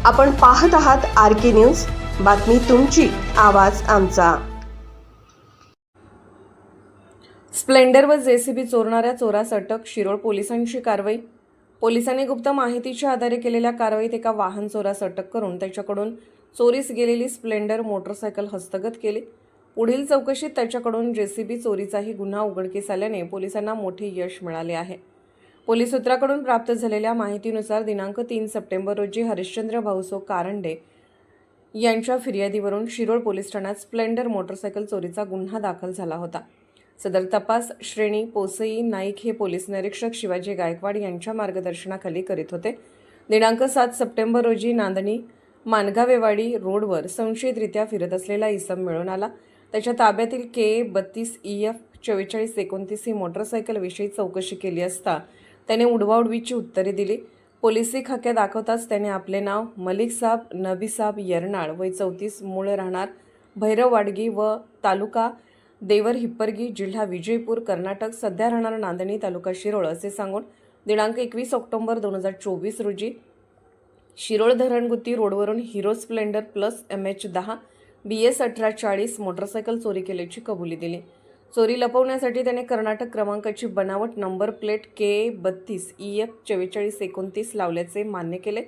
आपण पाहत आहात RK न्यूज, बातमी तुमची, आवाज आमचा। स्प्लेंडर व JCB चोरणाऱ्या चोरास अटक, शिरोळ पोलिसांची कारवाई। पोलिसांनी गुप्त माहितीच्या आधारे केलेल्या कारवाईत एका वाहन चोरास अटक करून त्याच्याकडून चोरीस गेलेली स्प्लेंडर मोटरसायकल हस्तगत केली। पुढील चौकशीत त्याच्याकडून JCB चोरीचाही गुन्हा उघडकीस आल्याने पोलिसांना मोठे यश मिळाले आहे। पोलीस सूत्राकडून प्राप्त झालेल्या माहितीनुसार दिनांक 3 सप्टेंबर रोजी हरिश्चंद्र भाऊसो कारंडे यांच्या फिर्यादीवरून शिरोळ पोलीस ठाण्यात स्प्लेंडर मोटरसायकल चोरीचा गुन्हा दाखल झाला होता। सदर तपास श्रेणी पोसई नाईक हे पोलीस निरीक्षक शिवाजी गायकवाड यांच्या मार्गदर्शनाखाली करीत होते। दिनांक 7 सप्टेंबर रोजी नांदणी मानगावेवाडी रोडवर संशयितरित्या फिरत असलेला इसम मिळून आला। त्याच्या ताब्यातील KA32EF 4429 ही मोटरसायकल विषयी चौकशी केली असता त्याने उडवाउडवीची उत्तरे दिली। पोलिसी खाक्या दाखवताच त्याने आपले नाव मलिकसाब नबीसाब यरनाळ वय 34 मूळ राहणार भैरववाडगी व तालुका देवर हिप्परगी जिल्हा विजयपूर कर्नाटक सध्या राहणार नांदणी तालुका शिरोळ असे सांगून दिनांक 21 ऑक्टोबर 2024 रोजी शिरोळ धरणगुत्ती रोडवरून Hero Splendor plus MH10 BS 1840 motorcycle चोरी केल्याची कबुली दिली। चोरी लपवण्यासाठी त्याने कर्नाटक क्रमांकाची बनावट नंबर प्लेट KA32EF 4429 लावल्याचे मान्य केले।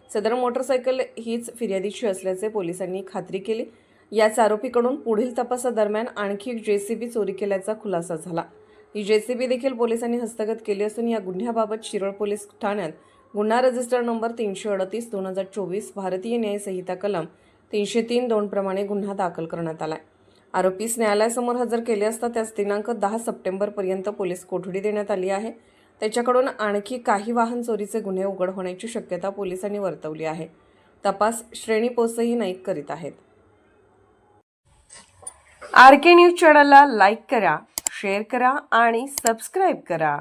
सदर मोटरसायकल हीच फिर्यादीची असल्याचे पोलिसांनी खात्री केली। याच आरोपीकडून पुढील तपासादरम्यान आणखी एक JCB चोरी केल्याचा खुलासा झाला। ही JCB देखील पोलिसांनी हस्तगत केली असून या गुन्ह्याबाबत शिरोळ पोलीस ठाण्यात गुन्हा रजिस्टर नंबर 338/2024 भारतीय न्याय संहिता कलम 303(2) प्रमाणे गुन्हा दाखल करण्यात आला। आरोपीस न्यायालयासमोर हजर केले असता त्यास दिनांक 10 सप्टेंबर पर्यंत पोलीस कोठडी देण्यात आली आहे। त्याच्याकडून आणखी काही वाहन चोरीचे गुन्हे उघड होण्याची शक्यता पोलिसांनी वर्तवली आहे। तपास श्रेणी पोसई नाईक करीत आहेत। RK न्यूज चॅनलला लाईक करा, शेअर करा आणि सबस्क्राईब करा।